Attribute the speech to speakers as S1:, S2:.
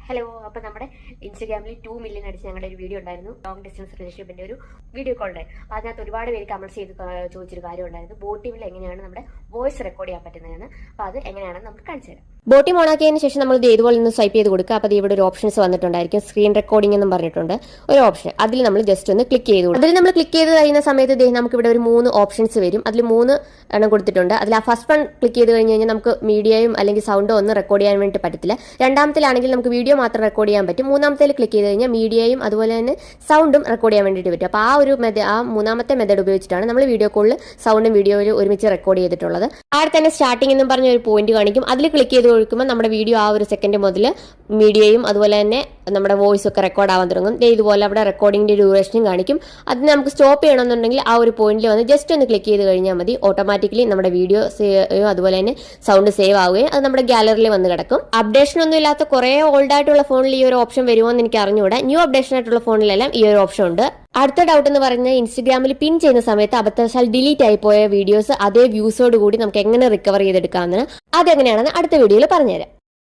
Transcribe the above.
S1: Hello, അപ്പോൾ നമ്മുടെ ഇൻസ്റ്റാഗ്രാമിൽ 2 മില്യൺ അടിച്ച് ഞങ്ങളുടെ ഒരു വീഡിയോ ഉണ്ടായിരുന്നു. ലോങ് ഡിസ്റ്റൻസ് റിലേഷൻഷിപ്പിൻ്റെ ഒരു വീഡിയോ കോൾ ഉണ്ടായി. അപ്പോൾ അതിനകത്ത് ഒരുപാട് പേര് കമൻറ്റ്സ് ചെയ്ത് ചോദിച്ചൊരു കാര്യം ഉണ്ടായിരുന്നു. ബോട്ടിമിൽ എങ്ങനെയാണ് നമ്മുടെ വോയിസ് റെക്കോർഡ് ചെയ്യാൻ പറ്റുന്നതെന്ന്. അപ്പോൾ അത് എങ്ങനെയാണെന്ന് നമുക്ക് കാണിച്ചു തരാം.
S2: ബോട്ടിം ഓണാക്കിയതിന് ശേഷം നമ്മൾ ഇതുപോലെ ഒന്ന് സ്വൈപ്പ് ചെയ്ത് കൊടുക്കുക. അപ്പോൾ ഇവിടെ ഒരു ഓപ്ഷൻസ് വന്നിട്ടുണ്ടായിരിക്കും. സ്ക്രീൻ റെക്കോർഡിംഗ് എന്നും പറഞ്ഞിട്ടുണ്ട് ഒരു ഓപ്ഷൻ. അതിൽ നമ്മൾ ജസ്റ്റ് ഒന്ന് ക്ലിക്ക് ചെയ്ത് കൊടുക്കും. അതിൽ നമ്മൾ ക്ലിക്ക് ചെയ്ത് കഴിയുന്ന സമയത്ത് നമുക്ക് ഇവിടെ ഒരു 3 ഓപ്ഷൻസ് വരും. അതിൽ 3 എണ്ണം കൊടുത്തിട്ടുണ്ട്. അതിൽ ആ ഫസ്റ്റ് വൺ ക്ലിക്ക് ചെയ്ത് കഴിഞ്ഞ് കഴിഞ്ഞാൽ നമുക്ക് മീഡിയയും അല്ലെങ്കിൽ സൗണ്ടോ ഒന്നും റെക്കോർഡ് ചെയ്യാൻ വേണ്ടി പറ്റത്തില്ല. രണ്ടാമത്തിലാണെങ്കിൽ നമുക്ക് വീഡിയോ മാത്രം റെക്കോർഡ് ചെയ്യാൻ പറ്റും. മൂന്നാമത്തേൽ ക്ലിക്ക് ചെയ്ത് കഴിഞ്ഞാൽ മീഡിയയും അതുപോലെ തന്നെ സൗണ്ടും റെക്കോർഡ് ചെയ്യാൻ വേണ്ടിയിട്ട് പറ്റും. അപ്പോൾ ആ മൂന്നാമത്തെ മെത്തേഡ് ഉപയോഗിച്ചിട്ടാണ് നമ്മൾ വീഡിയോ കോളിൽ സൗണ്ടും വീഡിയോയിലും ഒരുമിച്ച് റെക്കോർഡ് ചെയ്തിട്ടുള്ളത്. അവിടെ തന്നെ സ്റ്റാർട്ടിംഗ് എന്നും പറഞ്ഞ ഒരു പോയിന്റ് കാണിക്കും. അതിൽ ക്ലിക്ക് ചെയ്ത് കൊടുക്കുമ്പോൾ നമ്മുടെ വീഡിയോ ആ ഒരു സെക്കൻഡ് മുതൽ മീഡിയയും അതുപോലെ തന്നെ നമ്മുടെ വോയിസ് ഒക്കെ റെക്കോർഡ് ആവാൻ തുടങ്ങും. ഇതുപോലെ അവിടെ റെക്കോർഡിംഗിന്റെ ഡ്യൂറേഷനും കാണിക്കും. അത് നമുക്ക് സ്റ്റോപ്പ് ചെയ്യണമെന്നുണ്ടെങ്കിൽ ആ ഒരു പോയിന്റിൽ വന്ന് ജസ്റ്റ് ഒന്ന് ക്ലിക്ക് ചെയ്ത് കഴിഞ്ഞാൽ മതി. ഓട്ടോമാറ്റിക്കലി നമ്മുടെ വീഡിയോ അതുപോലെ തന്നെ സൗണ്ട് സേവ് ആവുകയും അത് നമ്മുടെ ഗാലറിയിൽ വന്ന് കിടക്കും. അപ്ഡേഷൻ ഒന്നും ഇല്ലാത്ത കുറെ ഓൾഡ് ആയിട്ടുള്ള ഫോണിൽ ഈ ഒരു ഓപ്ഷൻ വരുമോ എന്ന് എനിക്ക് അറിഞ്ഞുകൂടാ. ന്യൂ അപ്ഡേഷൻ ആയിട്ടുള്ള ഫോണിലെല്ലാം ഈ ഒരു ഓപ്ഷൻ ഉണ്ട്. അടുത്ത ഡൗട്ട് എന്ന് പറയുന്നത് ഇൻസ്റ്റഗ്രാമിൽ പിൻ ചെയ്യുന്ന സമയത്ത് അബദ്ധവശാൽ ഡിലീറ്റ് ആയി പോയ വീഡിയോസ് അതേ വ്യൂസോട് കൂടി നമുക്ക് എങ്ങനെ റിക്കവർ ചെയ്തെടുക്കാമെന്ന് അതെങ്ങനെയാണെന്ന് അടുത്ത വീഡിയോയിൽ പറഞ്ഞുതരാം.